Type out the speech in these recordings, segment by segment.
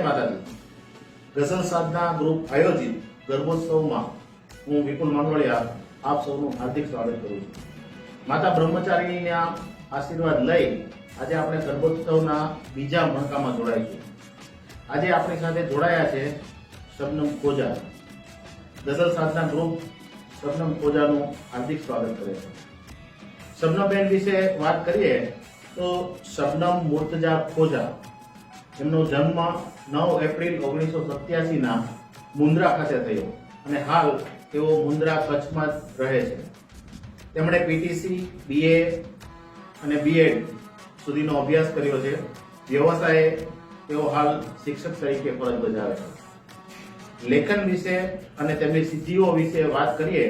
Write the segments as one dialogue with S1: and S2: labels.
S1: માતાજી। ગઝલ સાધના ગ્રુપ આયોજિત ગર્ભોત્સવમાં હું વિપુલ માંગરોળિયા આપ સૌનું હાર્દિક સ્વાગત કરું છું। માતા બ્રહ્મચારીણીના આશીર્વાદ લઈ આજે આપણે ગર્ભોત્સવના બીજા મણકામાં જોડાઈશું। આજે આપણી સાથે જોડાયા છે શબનમ ખોજા। ગઝલ સાધના ગ્રુપ શબનમ ખોજાનું હાર્દિક સ્વાગત કરે છે। શબનમબેન વિશે વાત કરીએ તો શબનમ મુર્તજા ખોજા, એમનો જન્મ 9 એપ્રિલ 1987 મુન્દ્રા ખાતે થયો અને હાલ તેઓ મુન્દ્રા કચ્છમાં જ રહે છે। તેમણે પીટીસી, બીએ અને બીએડ સુધીનો અભ્યાસ કર્યો છે। વ્યવસાયે તેઓ હાલ શિક્ષક તરીકે ફરજ બજાવે છે। લેખન વિશે અને તેમની સિદ્ધિઓ વિશે વાત કરીએ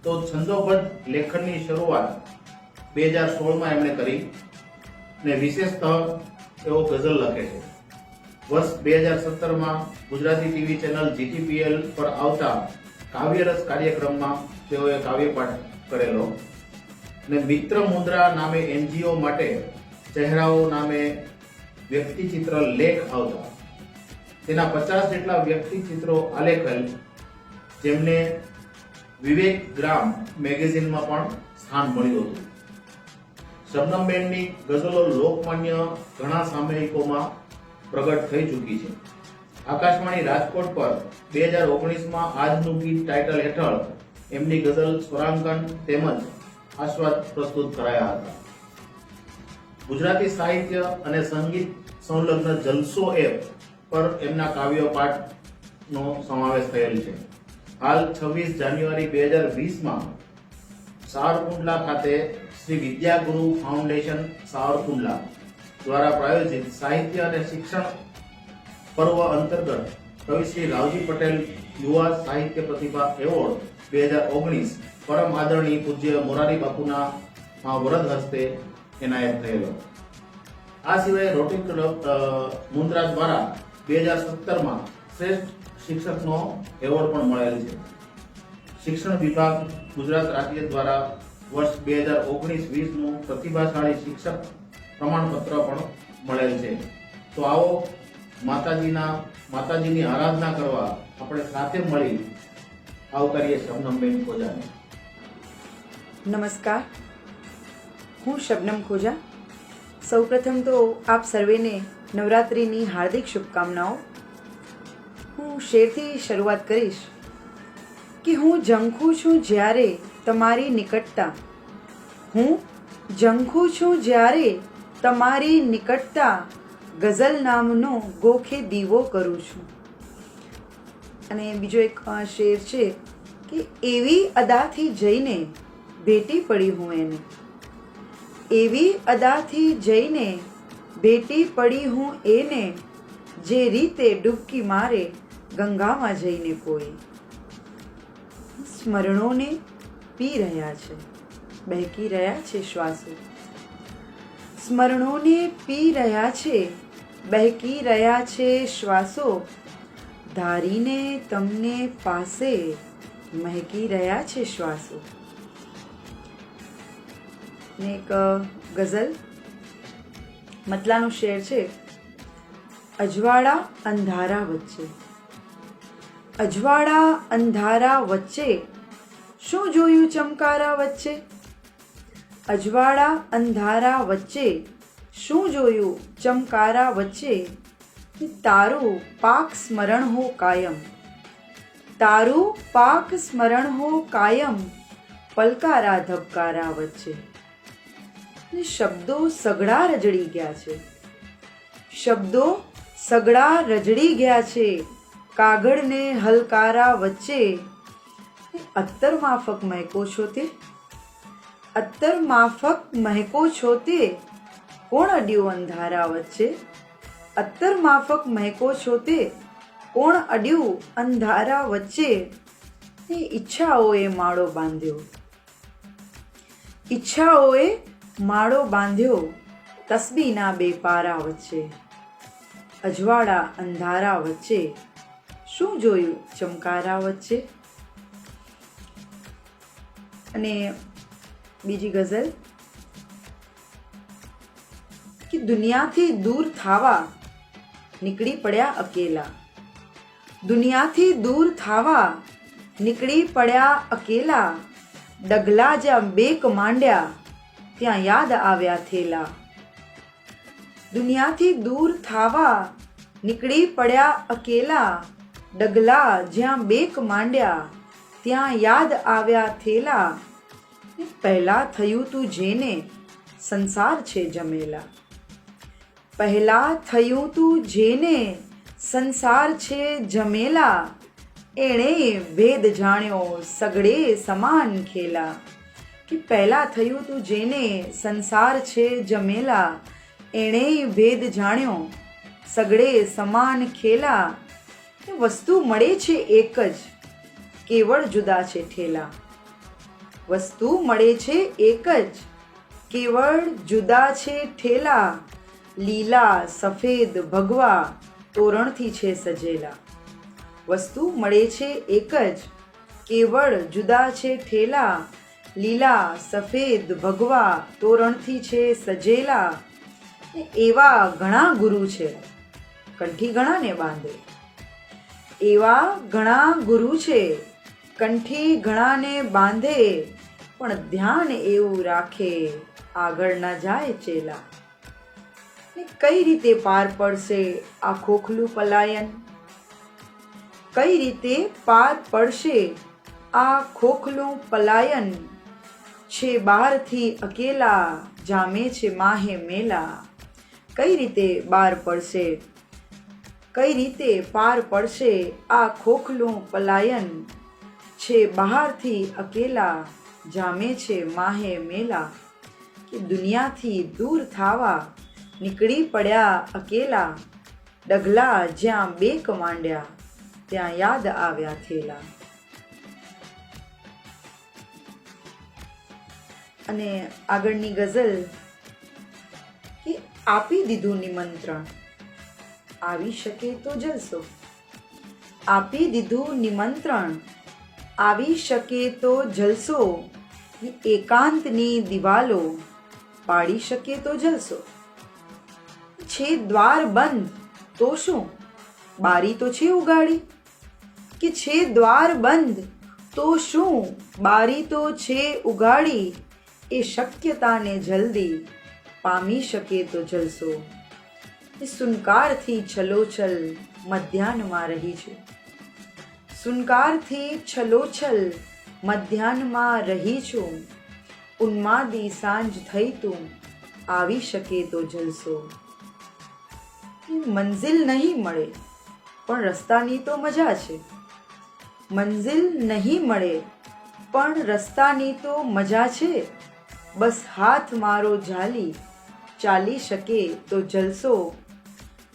S1: તો છંદોબદ્ધ લેખનની શરૂઆત 2016માં એમણે કરી અને વિશેષતઃ તેઓ ગઝલ લખે છે। વર્ષ 2017માં ગુજરાતી ટીવી ચેનલ જીટીપીએલ પર આવતા કાવ્યરસ કાર્યક્રમમાં તેઓએ કાવ્યપાઠ કરેલો અને મિત્ર મુદ્રા નામે એનજીઓ માટે ચહેરાઓ નામે વ્યક્તિચિત્ર લેખ આવતા તેના 50 જેટલા વ્યક્તિચિત્રો આલેખેલ, જેમને વિવેક ગ્રામ મેગેઝિનમાં પણ સ્થાન મળ્યું હતું। શબનમબેનની ગઝલો લોકમાન્ય ઘણા સામયિકોમાં પ્રગટ થઈ ચૂકી છે। આકાશવાણી રાજકોટ પર 2019માં આજનું ગીત ટાઇટલ હેઠળ એમની ગઝલ સ્વરાંકન તેમજ આસ્વાદ પ્રસ્તુત કરાયા હતા। ગુજરાતી સાહિત્ય અને સંગીત સંલગ્ન જલસો એપ પર એમના કાવ્ય પાઠનો સમાવેશ થયેલ છે। હાલ 26 જાન્યુઆરી 2020માં સાવરકુંડલા ખાતે શ્રી વિદ્યાગુરુ ફાઉન્ડેશન સાવરકુંડલા દ્વારા પ્રાયોજિત સાહિત્ય અને શિક્ષણ પર્વ અંતર્ગત કવિ શ્રી રાવજી પટેલ યુવા સાહિત્ય પ્રતિભા એવોર્ડ 2019 પરમ આદરણીય પૂજ્ય મોરારી બાપુના વરદ હસ્તે એનાયત થયેલો। આ સિવાય રોટરી ક્લબ મુન્દ્રા દ્વારા 2017માં શ્રેષ્ઠ શિક્ષકનો એવોર્ડ પણ મળેલ છે। શિક્ષણ વિભાગ ગુજરાત રાજ્ય દ્વારા વર્ષ 2019-20નું પ્રતિભાશાળી શિક્ષક પ્રમાણપત્ર પણ મળેલ છે। તો આવો માતાજીની આરાધના કરવા આપણે સાથે મળી આવકારીએ શબનમબેન ખોજાને।
S2: નમસ્કાર, હું શબનમ ખોજા। સૌપ્રથમ તો આપ સર્વેને નવરાત્રિની હાર્દિક શુભકામનાઓ। હું શેરથી શરૂઆત કરીશ કે હું ઝંખું છું જ્યારે તમારી નિકટતા, હું ઝંખું છું જ્યારે તમારી નિકટતા, ગઝલ નામનો ગોખે દીવો કરું છું। અને બીજો એક શેર છે કે એવી અદાથી જઈને ભેટી પડી હું એને, એવી અદાથી જઈને ભેટી પડી હું એને, જે રીતે ડૂબકી મારે ગંગામાં જઈને કોઈ। સ્મરણોને પી રહ્યા છે, બહેકી રહ્યા છે શ્વાસો, સ્મરણોને પી રહ્યા છે, બહેકી રહ્યા છે શ્વાસો, ધારીને તમને પાસે મહેકી રહ્યા છે શ્વાસો। ને એક ગઝલ મતલાનું શેર છે। અજવાળા અંધારા વચ્ચે, અજવાળા અંધારા વચ્ચે, શું જોયું ચમકારા વચ્ચે, અજવાળા અંધારા વચ્ચે, શું જોયું ચમકારા વચ્ચે, તારું પાક સ્મરણ હો કાયમ, તારું પાક સ્મરણ હો કાયમ, પલકારા ધબકારા વચ્ચે। શબ્દો સઘળા રજડી ગયા છે, શબ્દો સઘળા રજડી ગયા છે, કાગળને હલકારા વચ્ચે, અત્તર માફક મહેકો છો તે, અત્તર માફક મહેકો છો તે, કોણ અડ્યું અંધારા વચ્ચે, અત્તર માફક મહેકો છો તે, કોણ અડ્યું અંધારા વચ્ચે। ઈચ્છાઓએ માળો બાંધ્યો, ઈચ્છાઓએ માળો બાંધ્યો, તસબીના બે પારા વચ્ચે, અજવાળા અંધારા વચ્ચે, શું જોયું ચમકારા વચ્ચે। અને બીજી ગઝલ કે દુનિયાથી દૂર થાવા નીકળી પડ્યા અકેલા. દુનિયાથી દૂર થાવા નીકળી પડ્યા અકેલા. ડગલા જ્યાં બેક માંડ્યા ત્યાં યાદ આવ્યા થેલા. દુનિયાથી દૂર થાવા નીકળી પડ્યા અકેલા. ડગલા જ્યાં બેક માંડ્યા ત્યાં યાદ આવ્યા થેલા. પહેલા થયું તું જેને સંસાર છે જમેલા. પહેલા થયું તું જેને સંસાર છે જમેલા. એણે ભેદ જાણ્યો સગડે સમાન ખેલા. કે પહેલા થયું તું જેને સંસાર છે જમેલા. એણે ભેદ જાણ્યો સગડે સમાન ખેલા. વસ્તુ મળે છે એક જ કેવળ જુદા છે ઠેલા. વસ્તુ મળે છે એક જ કેવળ જુદા છે ઠેલા. લીલા સફેદ ભગવા તોરણથી છે સજેલા. વસ્તુ મળે છે એક જ કેવળ જુદા છે ઠેલા. લીલા સફેદ ભગવા તોરણથી છે સજેલા. એવા ઘણા ગુરુ છે કંઠી ઘણાને બાંધે. એવા ઘણા ગુરુ છે કંઠી ઘણાને બાંધે. પણ ધ્યાન એવું રાખે આગળ ના જાય ચેલા. કઈ રીતે પાર પડશે આ ખોખલું પલાયન? કઈ રીતે પાર પડશે આ ખોખલું પલાયન? છે બહારથી અકેલા જામે છે માહે મેલા. કઈ રીતે બહાર પડશે કઈ રીતે પાર પડશે આ ખોખલું પલાયન? છે બહારથી અકેલા જામે છે માહે મેલા. કે દુનિયાથી દૂર થાવા નીકળી પડ્યા અકેલા. ડગલા જ્યાં બેક માંડ્યા ત્યાં યાદ આવ્યા થેલા. અને આગળની ગઝલ કે આપી દીધું નિમંત્રણ આવી શકે તો જલસો. આપી દીધું નિમંત્રણ આવી શકે તો જલસો. એકાંતની દિવાલો પાડી શકે તો જલસો. છે દ્વાર બંધ તો શું બારી તો છે ઉગાડી. કે છે દ્વાર બંધ તો શું બારી તો છે ઉગાડી. એ શક્યતાને જલ્દી પામી શકે તો જલસો. સુનકારથી છલોછલ મધ્યાહ્નમાં રહી છું. સુનકારથી છલોછલ મધ્યાહ્નમાં રહી છું. ઉન્માદી સાંજ થઈ તું આવી શકે તો જલસો. મંઝિલ નહીં મળે પણ રસ્તાની તો મજા છે. મંઝિલ નહીં મળે પણ રસ્તાની તો મજા છે. બસ હાથ મારો ઝાલી ચાલી શકે તો જલસો.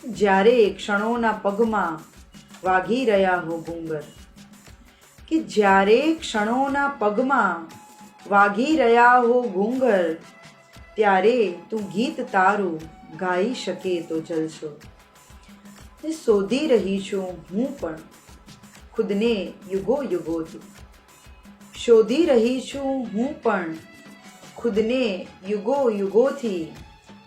S2: જ્યારે ક્ષણોના પગમાં વાગી રહ્યા હો ઘૂંઘર. કે જ્યારે ક્ષણોના પગમાં વાગી રહ્યા હો ઘૂંઘર. ત્યારે તું ગીત તારું ગાઈ શકે તો જલસો. શોધી રહી છું હું પણ ખુદને યુગો યુગોથી. શોધી રહી છું હું પણ ખુદને યુગો યુગોથી.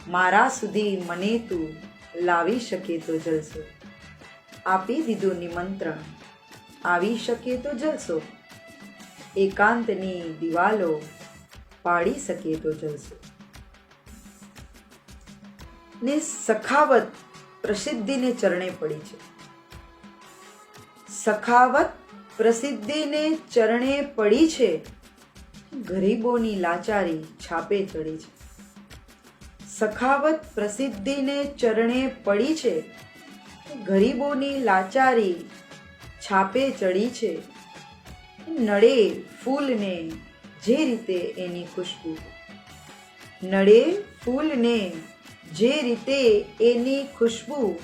S2: મારા સુધી મને તું લાવી શકે તો જલસો. આપી દીધું નિમંત્રણ આવી શકે તો જલસો. એકાંતની દિવાલો પાડી શકે તો જલસો. ને સખાવત પ્રસિદ્ધિને ચરણે પડી છે. સખાવત પ્રસિદ્ધિને ચરણે પડી છે. ગરીબોની લાચારી છાપે ચડી છે. સખાવત પ્રસિદ્ધિને ચરણે પડી છે. ગરીબોની લાચારી છાપે ચડી છે. નડે ફૂલને જે રીતે એની ખુશ્બુ. નડે ફૂલને જે રીતે એની ખુશ્બુ.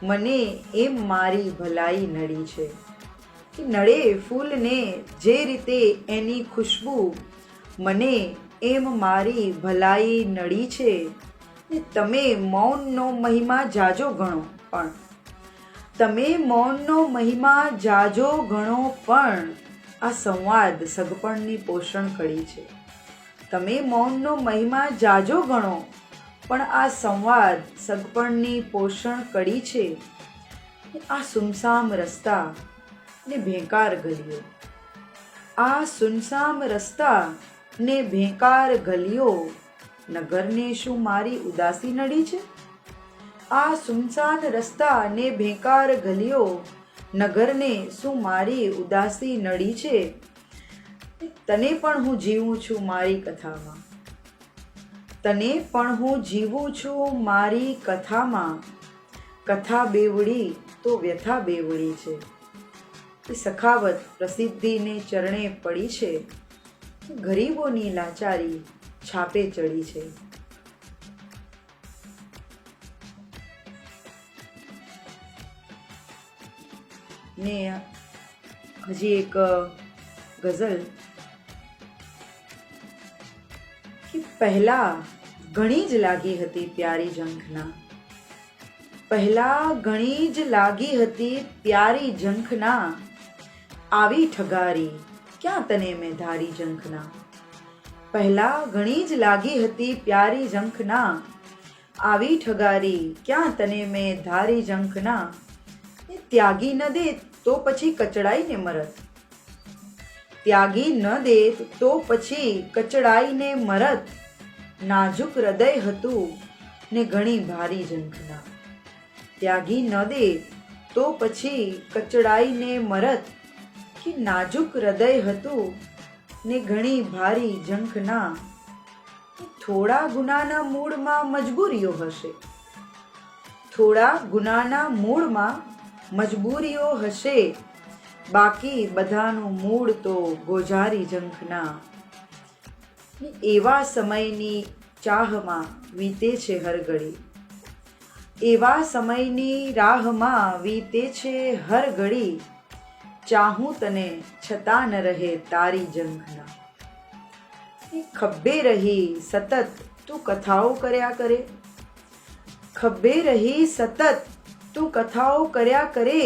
S2: મને એમ મારી ભલાઈ નડી છે. નડે ફૂલને જે રીતે એની ખુશ્બુ. મને એમ મારી ભલાઈ નડી છે. તમે મૌનનો મહિમા જાજો ગણો પણ. તમે મૌનનો મહિમા જાજો ગણો પણ. આ સંવાદ સગપણની પોષણ કડી છે. તમે મૌનનો મહિમા જાજો ગણો પણ આ સંવાદ સગપણની પોષણ કડી છે. આ સુમસામ રસ્તા ને ભેંકાર ગલીઓ, આ સુનસામ રસ્તા ને ભેંકાર ગલીઓ, નગરને શું મારી ઉદાસી નડી છે? આ સુમસાન રસ્તા ને ભેંકાર ગલીઓ, નગરને શું મારી ઉદાસી નડી છે? તને પણ હું જીવું છું મારી કથામાં, તને પણ હું જીવું છું મારી કથામાં, કથા બેવડી તો વ્યથા બેવડી છે. એ સખાવત પ્રસિદ્ધિને ચરણે પડી છે, ગરીબોની લાચારી છાપે ચડી છે. ને હજી એક ગઝલ કે પહેલા ઘણી જ લાગી હતી પ્યારી ઝંખના, પહેલા ઘણી જ લાગી હતી પ્યારી ઝંખના, આવી ઠગારી ક્યાં તને મેં ધારી ઝંખના. પહેલા ઘણી જ લાગી હતી પ્યારી ઝંખના, આવી ઠગારી ક્યાં તને મેં ધારી ઝંખના. ત્યાગી ન દે તો પછી કચડાઈને મરત, ત્યાગી ન દે તો પછી કચડાઈને મરત, નાજુક હૃદય હતું ને ઘણી ભારી ઝંખના. ત્યાગી ન દે તો પછી કચડાઈને મરત, કે નાજુક હૃદય હતું ને ઘણી ભારી ઝંખના. થોડા ગુનાના મૂળમાં મજબૂરીઓ હશે, થોડા ગુનાના મૂળમાં મજબૂરીઓ હશે, બાકી બધાનું મૂળ તો ગોજારી ઝંખના. એવા સમયની ચાહમાં વીતે છે હર ઘડી, એવા સમયની રાહમાં વીતે છે હર ઘડી, ચાહું તને છતાં ન રહે તારી ઝંખના. ખભે રહી સતત તું કથાઓ કર્યા કરે, ખભે રહી સતત તું કથાઓ કર્યા કરે,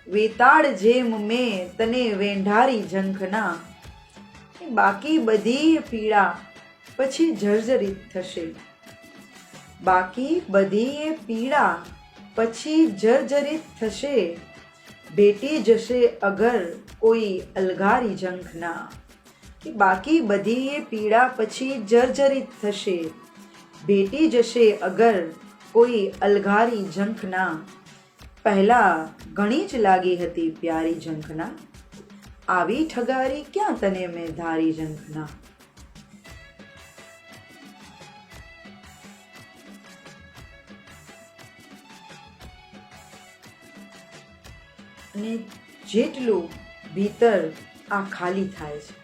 S2: વેતાળ જેમ મેં તને વેંઢારી ઝંખના. બાકી બધી પીડા પછી જર્જરિત થશે, બાકી બધી પીડા પછી જર્જરિત થશે, બેટી જશે અગર કોઈ અલગારી ઝંખના. બાકી બધી પીડા પછી જર્જરિત થશે, બેટી જશે અગર કોઈ અલગારી ઝંખના. પહેલા ઘણી જ લાગી હતી પ્યારી ઝંખના, આવી ઠગારી ક્યાં તને મેં ધારી ઝંખના. અને જેટલું ભીતર આ ખાલી થાય છે,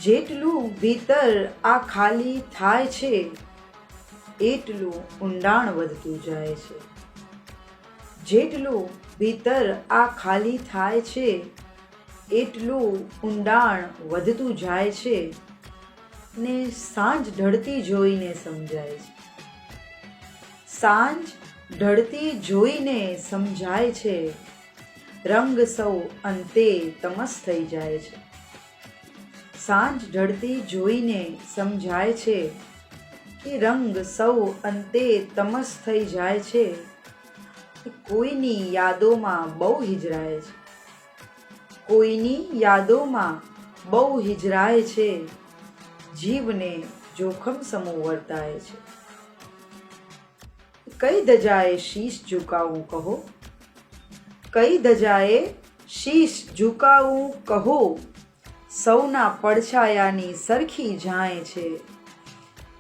S2: જેટલું ભીતર આ ખાલી થાય છે, એટલું ઊંડાણ વધતું જાય છે. જેટલું ભીતર આ ખાલી થાય છે, એટલું ઊંડાણ વધતું જાય છે. ને સાંજ ઢળતી જોઈને સમજાય છે, સાંજ ઢળતી જોઈને સમજાય છે, રંગ સૌ અંતે તમસ થઈ જાય છે. સાંજ ઢળતી જોઈને સમજાય છે કે રંગ સૌ અંતે તમસ થઈ જાય છે. કોઈની યાદોમાં બહુ હિજરાય છે, કોઈની યાદોમાં બહુ હિજરાય છે, જીવને જોખમ સમૂહ વર્તાય છે. કઈ ધજાએ શીશ ઝુકાવું કહો, કઈ ધજાએ શીશ ઝુકાવું કહો, સૌના પડછાયાની સરખી જાય છે.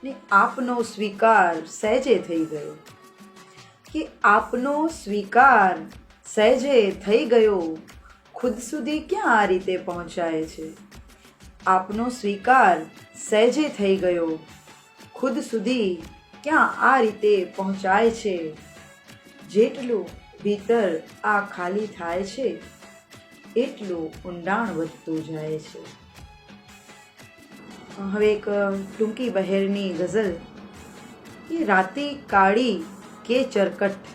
S2: ને આપનો સ્વીકાર સહેજે થઈ ગયો, કે આપનો સ્વીકાર સહેજે થઈ ગયો, ખુદ સુધી ક્યાં આ રીતે પહોંચાય છે. આપનો સ્વીકાર સહેજે થઈ ગયો, ખુદ સુધી ક્યાં આ રીતે પહોંચાય છે. જેટલું ભીતર આ ખાલી થાય છે, એટલું ઊંડાણ વધતું જાય છે. હવે એક ટૂંકી બહેરની ગઝલ. એ રાતી કાળી કે ચરકટ,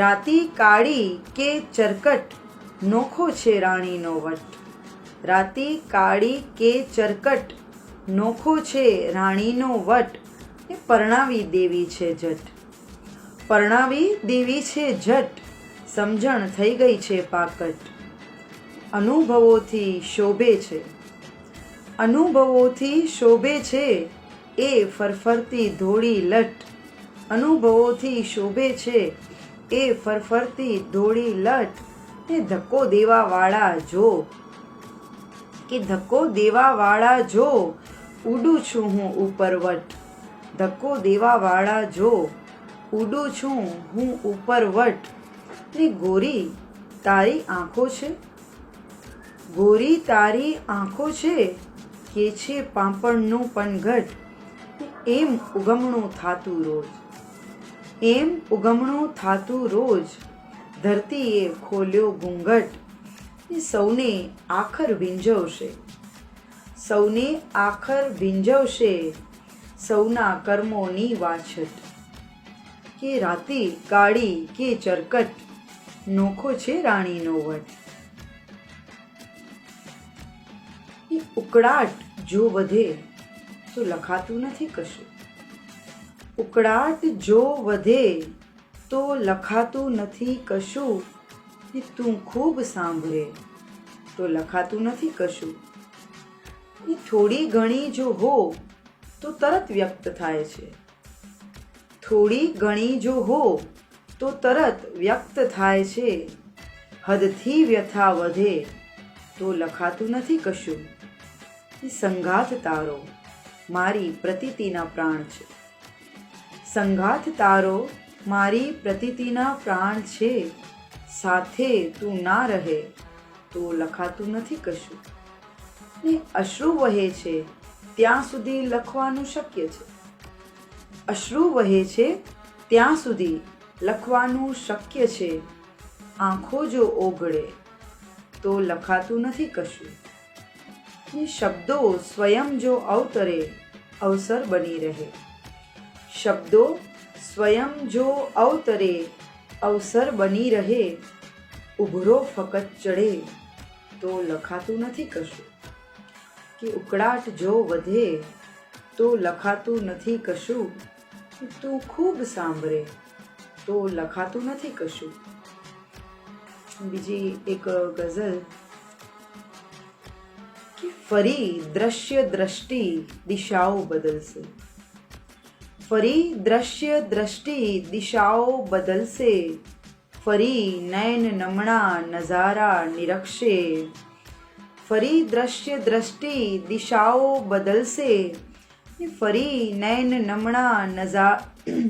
S2: રાતી કાળી કે ચરકટ, નોખો છે રાણીનો વટ. રાતી કાળી કે ચરકટ, નોખો છે રાણીનો વટ, એ પરણાવી દેવી છે જટ. પરણાવી દેવી છે ઝટ, સમજણ થઈ ગઈ છે પાકટ. અનુભવોથી શોભે છે, અનુભવોથી શોભે છે એ ફરફરતી ધોળી લટ. અનુભવોથી શોભે છે એ ફરફરતી ધોળી લટ. ને ધક્કો દેવાવાળા જો, કે ધક્કો દેવાવાળા જો, ઉડું છું હું ઉપરવટ. ધક્કો દેવાવાળા જો, ઉડું છું હું ઉપરવટ. ને ગોરી તારી આંખો છે, ગોરી તારી આંખો છે, કે છે પાંપણનું પનઘટ. એમ ઉગમણું થાતું રોજ, એમ ઉગમણું થાતું રોજ, ધરતીએ ખોલ્યો ઘૂંઘટ. ને સૌને આખર ભીંજવશે, સૌને આખર ભીંજવશે, સૌના કર્મોની વાછટ. કે રાતી કાળી કે ચરકટ, નોખો છે રાણીનો વટ. એ ઉકળાટ જો વધે તો લખાતું નથી કશું. ઉકળાટ જો વધે તો લખાતું નથી કશું. ને તું ખૂબ સાંભળે તો લખાતું નથી કશું. એ થોડી ઘણી જો હો તો તરત વ્યક્ત થાય છે. થોડી ઘણી જો હો તો તરત વ્યક્ત થાય છે. હદથી વ્યથા વધે તો લખાતું નથી કશું. એ સંઘાત તારો મારી પ્રતીતિના પ્રાણ છે. સંઘાત તારો મારી પ્રતીતિના પ્રાણ છે. સાથે તું ના રહે તો લખાતું નથી કશું. ને અશ્રુ વહે છે ત્યાં સુધી લખવાનું શક્ય છે. અશ્રુ વહે છે ત્યાં સુધી લખવાનું શક્ય છે. આંખો જો ઓગળે તો લખાતું નથી કશું. ને શબ્દો સ્વયં જો અવતરે અવસર બની રહે. શબ્દો સ્વયં જો અવતરે અવસર બની રહે. ઉભરો ફકત ચડે તો લખાતું નથી કશું. કે ઉકળાટ જો વધે તો લખાતું નથી કશું. તું ખૂબ સાંભળે તો લખાતું નથી કશું. બીજી એક ગઝલ. કે ફરી દ્રશ્ય દ્રષ્ટિ દિશાઓ બદલશે. ફરી દ્રશ્ય દ્રષ્ટિ દિશાઓ બદલશે. ફરી નયન નમણા નજારા નિરખશે. ફરી દ્રશ્ય દ્રષ્ટિ દિશાઓ બદલશે. ફરી નયન નમણા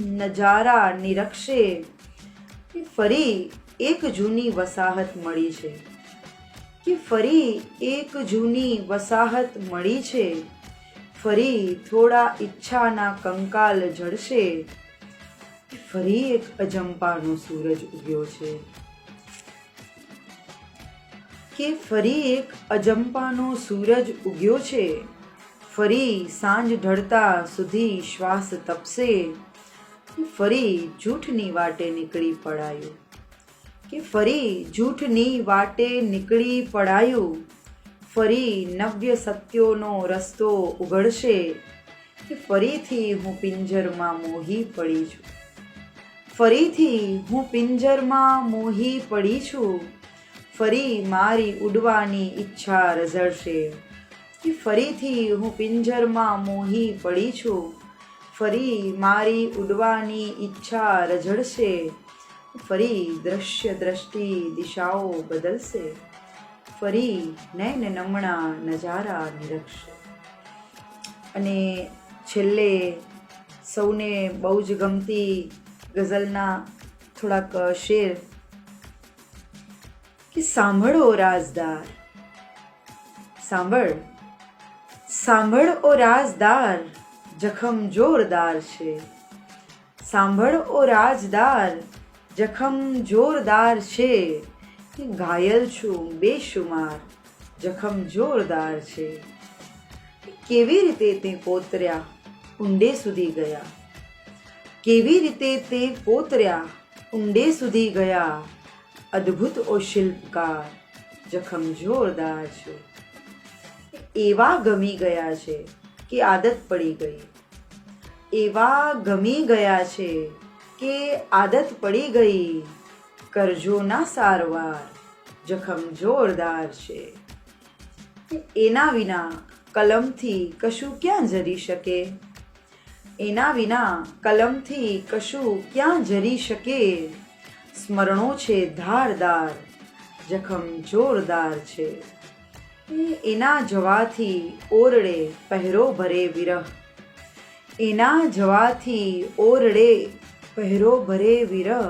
S2: નજારા નિરખશે. ફરી એક જૂની વસાહત મળી છે. કે ફરી એક જૂની વસાહત મળી છે. ફરી થોડા ઈચ્છાના કંકાલ જડશે. ફરી એક અજંપાનો સૂરજ ઉગ્યો છે. કે ફરી એક અજંપાનો સૂરજ ઉગ્યો છે. ફરી સાંજ ઢળતા સુધી શ્વાસ તપશે. ફરી જૂઠની વાટે નીકળી પડાયું. કે ફરી જૂઠની વાટે નીકળી પડાયું. ફરી નવ્ય સત્યોનો રસ્તો ઉઘડશે. કે ફરીથી હું પિંજરમાં મોહી પડી છું. ફરીથી હું પિંજરમાં મોહી પડી છું. ફરી મારી ઉડવાની ઈચ્છા રઝળશે. કે ફરીથી હું પિંજરમાં મોહી પડી છું. ફરી મારી ઉડવાની ઈચ્છા રઝળશે. ફરી દ્રશ્ય દ્રષ્ટિ દિશાઓ બદલશે. ફરી નયન નમણા નજારા નિરખશે. અને છેલ્લે સૌને બહુ જ ગમતી ગઝલના થોડાક શેર. કે સાંભળો રાજદાર, સાંભળ સાંભળ ઓ રાજદાર, જખમ જોરદાર છે. સાંભળ ઓ રાજદાર, જખમ જોરદાર છે. ઘાયલ છું બેશુમાર, જખમ જોરદાર છે. કેવી રીતે તે પોતર્યા ઊંડે સુધી ગયા. કેવી રીતે તે પોતર્યા ઊંડે સુધી ગયા. અદ્ભુત ઓ શિલ્પકાર, જખમ જોરદાર છે. એવા ગમી ગયા છે કે આદત પડી ગઈ. એવા ગમી ગયા છે કે આદત પડી ગઈ, કરજો ના સારવાર, જખમ જોરદાર છે. એના વિના કલમથી કશું ક્યાં જરી શકે, એના વિના કલમથી કશું ક્યાં જરી શકે. સ્મરણો છે ધારદાર, જખમ જોરદાર છે. એના જવાથી ઓરડે પહેરો ભરે વિરહ, એના જવાથી ઓરડે પહેરો ભરે વિરહ.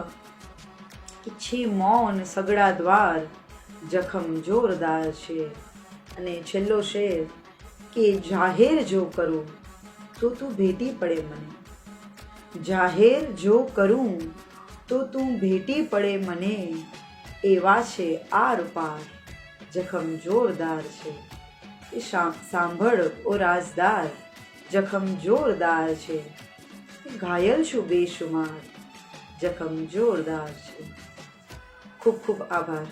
S2: ઈચ્છી મૌન સગડા દ્વાર, જખમ જોરદાર છે. અને છેલ્લો શેર કે જાહેર જો કરું તો તું ભેટી પડે મને, જાહેર જો કરું તો તું ભેટી પડે મને. એવા છે આર પાર, જખમ જોરદાર છે. એ સાંભળ ઓ રાજદાર, જખમ જોરદાર છે. ઘાયલ છું બેશુમાર, જખમ જોરદાર છે. ખૂબ ખૂબ આભાર.